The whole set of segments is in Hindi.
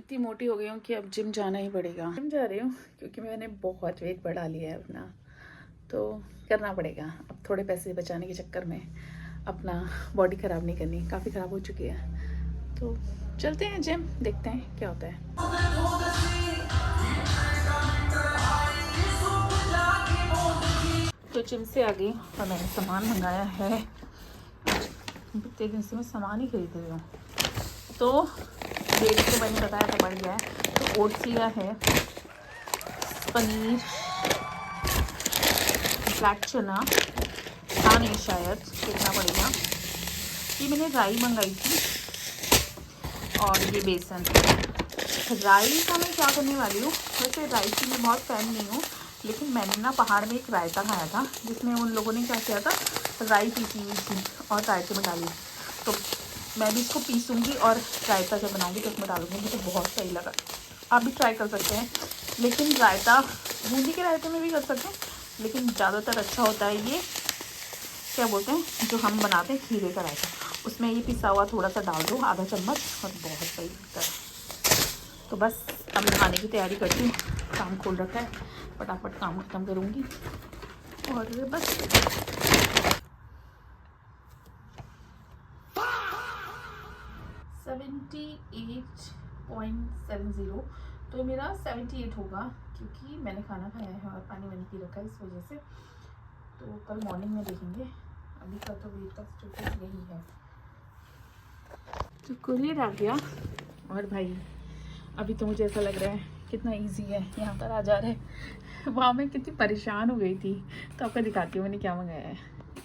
इतनी मोटी हो गई हूँ कि अब जिम जाना ही पड़ेगा। जिम जा रही हूँ क्योंकि मैंने बहुत वेट बढ़ा लिया है अपना, तो करना पड़ेगा। अब थोड़े पैसे बचाने के चक्कर में अपना बॉडी ख़राब नहीं करनी, काफ़ी ख़राब हो चुकी है। तो चलते हैं जिम, देखते हैं क्या होता है। तो जिम से आ गई और मैंने सामान मंगाया है। इतने दिन से मैं सामान ही खरीद रही हूँ, तो वेट तो मैंने बताया था बढ़ गया है। तो ओट्स लिया है, पनीर, ब्लैक चना था नहीं शायद, देखना पड़ेगा। ये मैंने राई मंगाई थी और ये बेसन। राई का मैं क्या करने वाली हूँ, वैसे राई की मैं बहुत फ़ैन नहीं हूँ, लेकिन मैंने ना पहाड़ में एक रायता खाया था जिसमें उन लोगों ने क्या किया था, राई पीसी हुई थी और रायते में डाली। तो मैं भी इसको पीसूँगी और रायता जब बनाऊँगी तो उसमें डालूँगी। मुझे बहुत सही लगा, आप भी ट्राई कर सकते हैं। लेकिन रायता बूंदी के रायते में भी कर सकते हैं, लेकिन ज़्यादातर अच्छा होता है ये क्या बोलते हैं जो हम बनाते हैं खीरे का रायता, उसमें ये पिसा हुआ थोड़ा सा डाल दो, आधा चम्मच, और बहुत सही लगता है। तो बस अब नहाने की तैयारी करती हूँ, काम खोल रखा है, फटाफट काम ख़त्म करूँगी और बस। $78.70, तो मेरा 78 होगा क्योंकि मैंने खाना खाया है और पानी मैंने पी रखा है इस वजह से। तो कल मॉर्निंग में देखेंगे, अभी का तो वेट का स्टेटस यही है। तो कुरियर आ गया और भाई अभी तो मुझे ऐसा लग रहा है कितना इजी है, यहाँ पर आ जा रहे हैं। वहाँ मैं कितनी परेशान हो गई थी, तो आपको दिखाती हूँ मैंने क्या मंगाया है।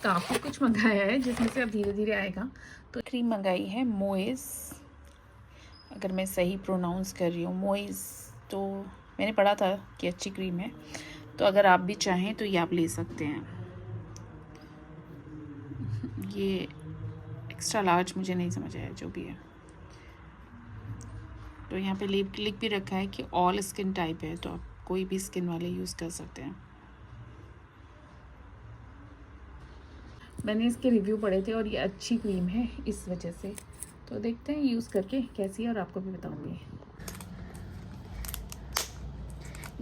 काफ़ी कुछ मंगाया है जिसमें से अब धीरे धीरे आएगा। तो क्रीम मंगाई है मोइस, अगर मैं सही प्रोनाउंस कर रही हूँ, मोइस। तो मैंने पढ़ा था कि अच्छी क्रीम है, तो अगर आप भी चाहें तो ये आप ले सकते हैं। ये एक्स्ट्रा लार्ज मुझे नहीं समझ आया, जो भी है। तो यहाँ पे लिख भी रखा है कि ऑल स्किन टाइप है, तो आप कोई भी स्किन वाले यूज़ कर सकते हैं। मैंने इसके रिव्यू पढ़े थे और ये अच्छी क्रीम है इस वजह से, तो देखते हैं यूज़ करके कैसी है और आपको भी बताऊंगी।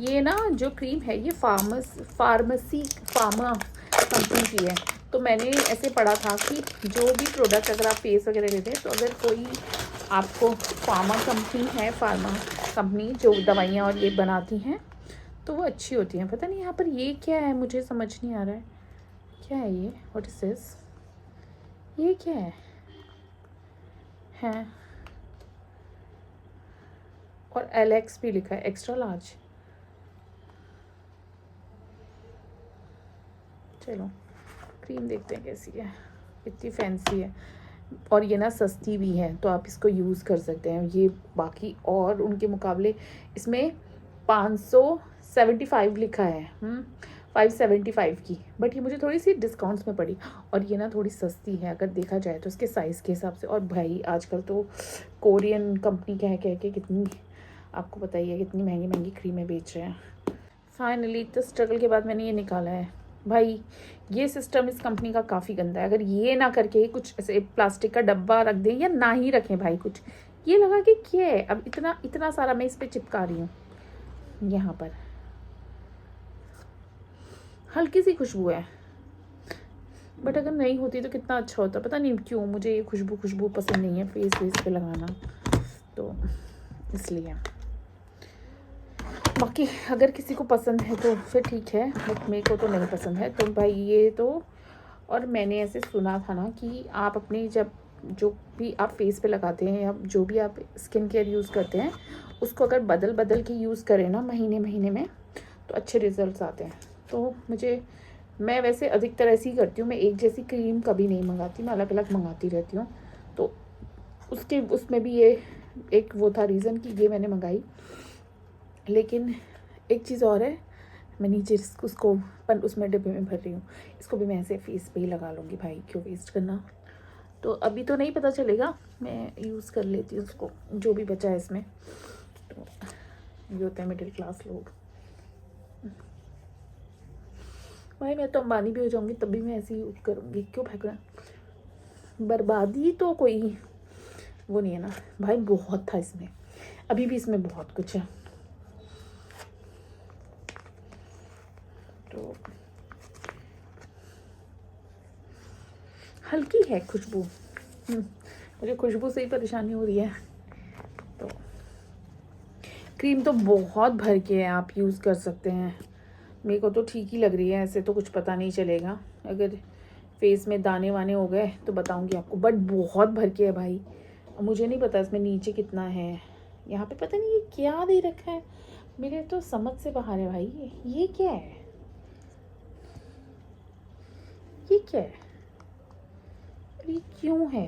ये ना जो क्रीम है ये फार्मा कंपनी की है। तो मैंने ऐसे पढ़ा था कि जो भी प्रोडक्ट अगर आप फेस वगैरह लेते हैं, तो अगर कोई आपको फार्मा कंपनी जो दवाइयाँ और ये बनाती हैं तो वो अच्छी होती हैं। पता नहीं यहाँ पर ये क्या है, मुझे समझ नहीं आ रहा है क्या है ये, व्हाट इज दिस, ये क्या है और LX भी लिखा है, एक्स्ट्रा लार्ज। चलो क्रीम देखते हैं कैसी है, इतनी फैंसी है और ये ना सस्ती भी है, तो आप इसको यूज़ कर सकते हैं। ये बाकी और उनके मुकाबले इसमें 575 लिखा है, 575 की, बट ये मुझे थोड़ी सी डिस्काउंट्स में पड़ी और ये ना थोड़ी सस्ती है अगर देखा जाए तो इसके साइज़ के हिसाब से। और भाई आजकल तो कोरियन कंपनी कह के कितनी, आपको पता ही है कितनी महंगी महंगी क्रीमें बेच रहे हैं। फाइनली इतना स्ट्रगल के बाद मैंने ये निकाला है। भाई ये सिस्टम इस कंपनी का काफ़ी गंदा है, अगर ये ना करके कुछ ऐसे प्लास्टिक का डब्बा रख दें या ना ही रखें भाई, कुछ ये लगा कि क्या है। अब इतना इतना सारा मैं इस पर चिपका रही हूँ, यहाँ पर हल्की सी खुशबू है, बट अगर नहीं होती तो कितना अच्छा होता। पता नहीं क्यों मुझे ये खुशबू पसंद नहीं है फेस पे लगाना, तो इसलिए। बाकी अगर किसी को पसंद है तो फिर ठीक है, बट मेरे को तो नहीं पसंद है। तो भाई ये तो, और मैंने ऐसे सुना था ना कि आप अपनी जब जो भी आप फेस पे लगाते हैं या जो भी आप स्किन केयर यूज़ करते हैं, उसको अगर बदल के यूज़ करें ना महीने में, तो अच्छे रिजल्ट्स आते हैं। तो मैं वैसे अधिकतर ऐसे ही करती हूँ, मैं एक जैसी क्रीम कभी नहीं मंगाती, मैं अलग अलग मंगाती रहती हूँ। तो उसमें भी ये एक वो था रीज़न कि ये मैंने मंगाई। लेकिन एक चीज़ और है, मैं नीचे उसको उसमें डिब्बे में भर रही हूँ, इसको भी मैं ऐसे फेस पे ही लगा लूँगी भाई, क्यों वेस्ट करना। तो अभी तो नहीं पता चलेगा, मैं यूज़ कर लेती हूँ उसको जो भी बचा है इसमें। तो ये होता है मिडिल क्लास लोग। भाई मैं तो अंबानी भी हो जाऊँगी तब भी मैं ऐसे ही यूज़ करूँगी, क्यों फेंकना, बर्बादी तो कोई वो नहीं है ना। भाई बहुत था इसमें, अभी भी इसमें बहुत कुछ है। तो हल्की है खुशबू, मुझे खुशबू से ही परेशानी हो रही है। तो क्रीम तो बहुत भर के है, आप यूज़ कर सकते हैं। मेरे को तो ठीक ही लग रही है, ऐसे तो कुछ पता नहीं चलेगा। अगर फेस में दाने वाने हो गए तो बताऊंगी आपको, बट बहुत भर के है भाई। मुझे नहीं पता इसमें नीचे कितना है। यहाँ पे पता नहीं ये क्या दे रखा है, मेरे तो समझ से बाहर है भाई। ये क्या है, ये क्या है, ये क्यों है,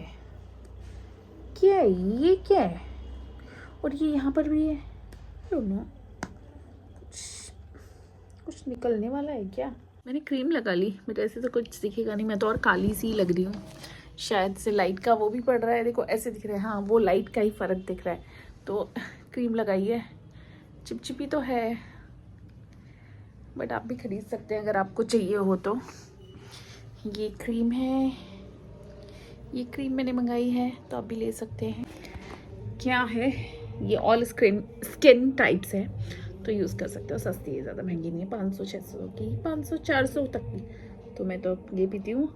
क्या है ये, क्या है? और ये यहाँ पर भी है, नो कुछ निकलने वाला है क्या? मैंने क्रीम लगा ली, मेरे ऐसे तो कुछ दिखेगा नहीं, मैं तो और काली सी लग रही हूँ। शायद से लाइट का वो भी पड़ रहा है, देखो ऐसे दिख रहा है। हाँ, वो लाइट का ही फ़र्क दिख रहा है। तो क्रीम लगाई है, चिपचिपी तो है, बट आप भी खरीद सकते हैं अगर आपको चाहिए हो तो। ये क्रीम है, ये क्रीम मैंने मंगाई है, तो आप भी ले सकते हैं। क्या है ये, ऑल स्किन टाइप्स है, तो यूज़ कर सकते हो। सस्ती है, ज़्यादा महंगी नहीं है, 500-600 की, 500-400 तक की। तो मैं तो ये पीती हूँ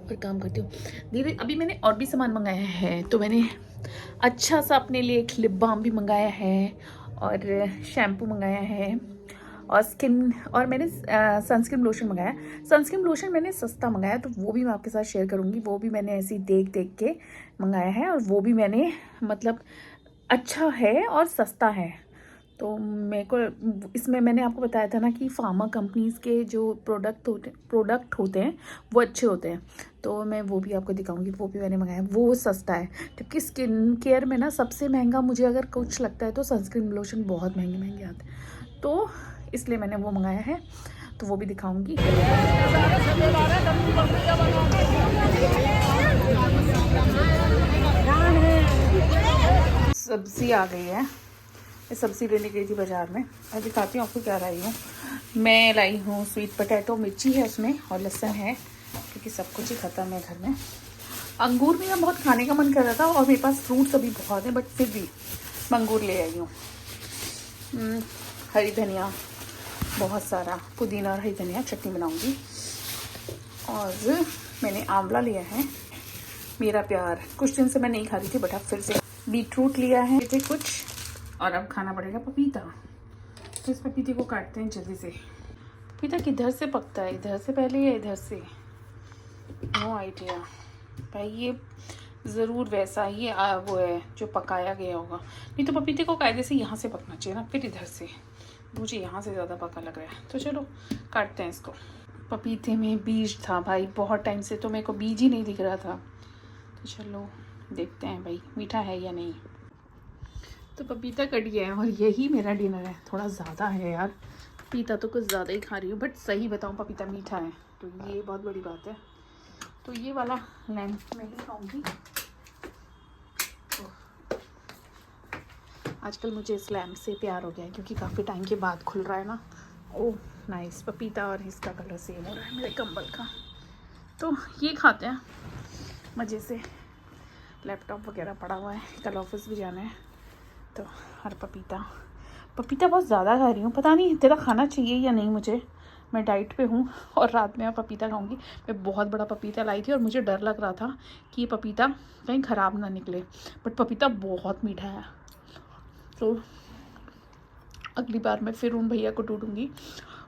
और काम करती हूँ धीरे। अभी मैंने और भी सामान मंगाया है, तो मैंने अच्छा सा अपने लिए एक लिप बाम भी मंगाया है, और शैम्पू मंगाया है, और स्किन, और मैंने सनस्क्रीन लोशन मंगाया। सनस्क्रीन लोशन मैंने सस्ता मंगाया, तो वो भी मैं आपके साथ शेयर करूँगी। वो भी मैंने ऐसे ही देख देख के मंगाया है, और वो भी मैंने मतलब अच्छा है और सस्ता है। तो मेरे को इसमें मैंने आपको बताया था ना कि फार्मा कंपनीज़ के जो प्रोडक्ट होते हैं वो अच्छे होते हैं। तो मैं वो भी आपको दिखाऊंगी, वो भी मैंने मंगाया, वो सस्ता है। क्योंकि स्किन केयर में ना सबसे महंगा मुझे अगर कुछ लगता है तो सनस्क्रीन लोशन बहुत महंगे महंगे आते हैं, तो इसलिए मैंने वो मंगाया है, तो वो भी दिखाऊंगी। सब्जी आ गई है, मैं सब्ज़ी लेने गई थी बाज़ार में। मैं दिखाती हूँ आपको क्या लाई हूँ। मैं लाई हूँ स्वीट पोटैटो, मिर्ची है उसमें और लहसुन है, क्योंकि सब कुछ ही ख़त्म है घर में। अंगूर मेरा बहुत खाने का मन कर रहा था, और मेरे पास फ्रूट्स अभी बहुत हैं, बट फिर भी मैं अंगूर ले आई हूँ। हरी धनिया बहुत सारा, पुदीना और हरी धनिया चटनी बनाऊँगी। और मैंने आंवला लिया है, मेरा प्यार, कुछ दिन से मैं नहीं खा रही थी, बट अब फिर से। बीटरूट लिया है कुछ, और अब खाना पड़ेगा पपीता। तो इस पपीते को काटते हैं जल्दी से। पपीता किधर से पकता है, इधर से पहले या इधर से? नो आइडिया भाई, ये ज़रूर वैसा ही वो है जो पकाया गया होगा। नहीं तो पपीते को कायदे से यहाँ से पकना चाहिए ना, फिर इधर से। मुझे यहाँ से ज़्यादा पका लग रहा है, तो चलो काटते हैं इसको। पपीते में बीज था भाई, बहुत टाइम से तो मेरे को बीज ही नहीं दिख रहा था। तो चलो देखते हैं भाई मीठा है या नहीं। तो पपीता कट गया है, और यही मेरा डिनर है। थोड़ा ज़्यादा है यार, पपीता तो कुछ ज़्यादा ही खा रही हूँ, बट सही बताऊँ पपीता मीठा है, तो ये बहुत बड़ी बात है। तो ये वाला लेंथ में ही खाऊँगी। तो आजकल मुझे इस लैम्प से प्यार हो गया है, क्योंकि काफ़ी टाइम के बाद खुल रहा है ना। ओह नाइस, पपीता और इसका कलर सेम हो रहा है मेरे कंबल का। तो ये खाते हैं मज़े से। लैपटॉप वगैरह पड़ा हुआ है, कल ऑफिस भी जाना है। तो हर पपीता बहुत ज़्यादा खा रही हूँ, पता नहीं तेरा खाना चाहिए या नहीं मुझे। मैं डाइट पे हूँ, और रात में मैं पपीता खाऊंगी। मैं बहुत बड़ा पपीता लाई थी, और मुझे डर लग रहा था कि ये पपीता कहीं ख़राब ना निकले, बट पपीता बहुत मीठा है। तो अगली बार मैं फिर उन भैया को ढूंढूंगी।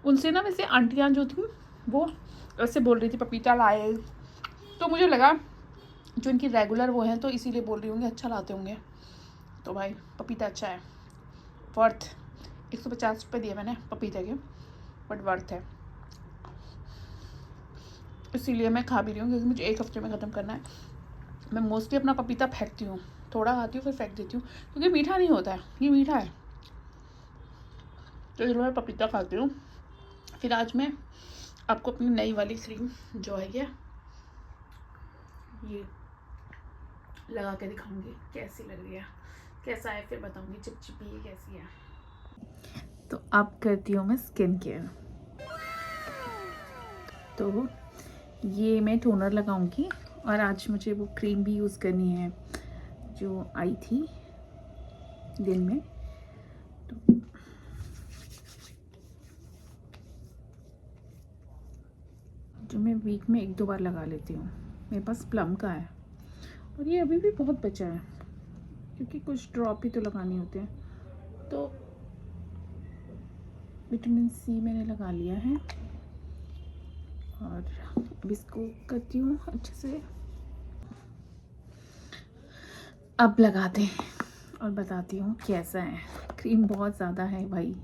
उनसे ना वैसे आंटियाँ जो थी वो ऐसे बोल रही थी पपीता लाए, तो मुझे लगा जो इनकी रेगुलर वो हैं, तो इसीलिए बोल रही होंगी, अच्छा लाते होंगे। तो भाई पपीता अच्छा है, वर्थ। 150 रुपये दिए मैंने पपीते के, बट वर्थ है। इसीलिए मैं खा भी रही हूँ, क्योंकि मुझे 1 हफ्ते में ख़त्म करना है। मैं मोस्टली अपना पपीता फेंकती हूँ, थोड़ा खाती हूँ फिर फेंक देती हूँ, क्योंकि मीठा नहीं होता है, ये मीठा है। तो इसलिए मैं पपीता खाती हूँ। फिर आज मैं आपको अपनी नई वाली क्रीम जो है ये लगा के दिखाऊंगी कैसी लग रही है, कैसा है, फिर बताऊंगी चिपचिपी ये कैसी है। तो अब करती हूँ मैं स्किन केयर। तो ये मैं टोनर लगाऊंगी, और आज मुझे वो क्रीम भी यूज़ करनी है जो आई थी दिन में, तो जो मैं वीक में 1-2 बार लगा लेती हूँ। मेरे पास प्लम का है और ये अभी भी बहुत बचा है क्योंकि कुछ ड्रॉप ही तो लगाने होते हैं। तो विटामिन सी मैंने लगा लिया है और अब इसको करती हूँ अच्छे से। अब लगाते हैं और बताती हूँ कैसा है। क्रीम बहुत ज़्यादा है भाई,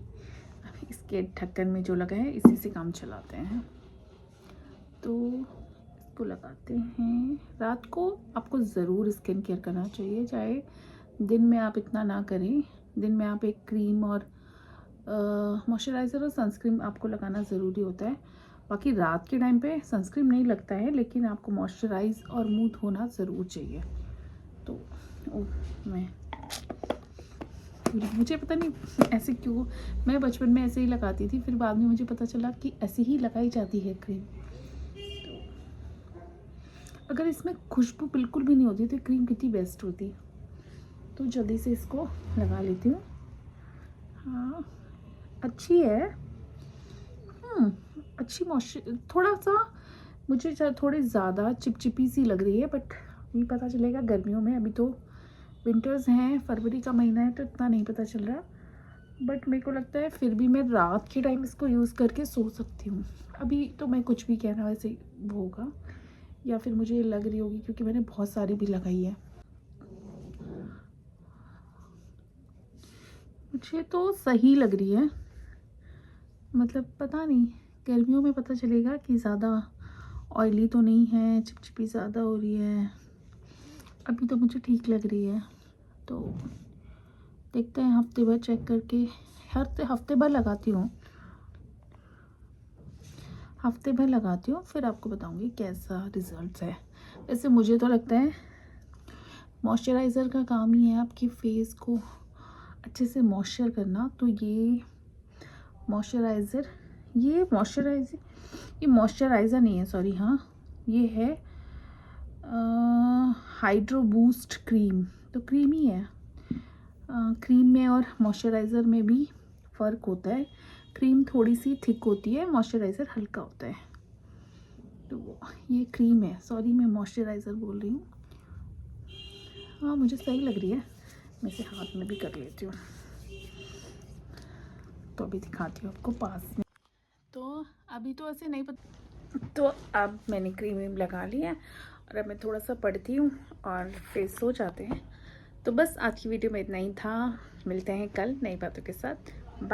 इसके ढक्कन में जो लगा है इसी से काम चलाते हैं। तो इसको लगाते हैं। रात को आपको ज़रूर स्किन केयर करना चाहिए, चाहे दिन में आप इतना ना करें। दिन में आप एक क्रीम और मॉइस्चराइज़र और सनस्क्रीन आपको लगाना ज़रूरी होता है। बाकी रात के टाइम पे सनस्क्रीन नहीं लगता है, लेकिन आपको मॉइस्चराइज़ और मूव होना ज़रूर चाहिए। तो मुझे पता नहीं ऐसे क्यों, मैं बचपन में ऐसे ही लगाती थी, फिर बाद में मुझे पता चला कि ऐसे ही लगाई जाती है क्रीम। तो अगर इसमें खुशबू बिल्कुल भी नहीं होती तो क्रीम कितनी बेस्ट होती। तो जल्दी से इसको लगा लेती हूँ। हाँ अच्छी है, अच्छी मॉइस्चर। थोड़ा सा मुझे थोड़ी ज़्यादा चिपचिपी सी लग रही है, बट ये पता चलेगा गर्मियों में। अभी तो विंटर्स हैं, फरवरी का महीना है, तो इतना नहीं पता चल रहा। बट मेरे को लगता है फिर भी मैं रात के टाइम इसको यूज़ करके सो सकती हूँ। अभी तो मैं कुछ भी कहना वैसे वो होगा, या फिर मुझे लग रही होगी क्योंकि मैंने बहुत सारी भी लगाई है। मुझे तो सही लग रही है, मतलब पता नहीं गर्मियों में पता चलेगा कि ज़्यादा ऑयली तो नहीं है, चिपचिपी ज़्यादा हो रही है। अभी तो मुझे ठीक लग रही है, तो देखते हैं हफ्ते भर चेक करके। हर हफ्ते भर लगाती हूँ, हफ्ते भर लगाती हूँ, फिर आपको बताऊँगी कैसा रिज़ल्ट है। वैसे मुझे तो लगता है मॉइस्चराइज़र का काम ही है आपकी फेस को अच्छे से मॉइस्चर करना। तो ये मॉइस्चराइज़र नहीं है, सॉरी, हाँ ये है हाइड्रो बूस्ट क्रीम। तो क्रीम ही है। क्रीम में और मॉइस्चराइज़र में भी फ़र्क होता है। क्रीम थोड़ी सी थिक होती है, मॉइस्चराइज़र हल्का होता है। तो ये क्रीम है, सॉरी मैं मॉइस्चराइज़र बोल रही हूँ। हाँ मुझे सही लग रही है, मैं इसे हाथ में भी कर लेती हूँ। तो अभी दिखाती हूँ आपको पास में। तो अभी तो ऐसे नहीं पता। तो अब मैंने क्रीम लगा लिया और अब मैं थोड़ा सा पढ़ती हूँ और फिर सो जाते हैं। तो बस आज की वीडियो में इतना ही था। मिलते हैं कल नई बातों के साथ। बाय।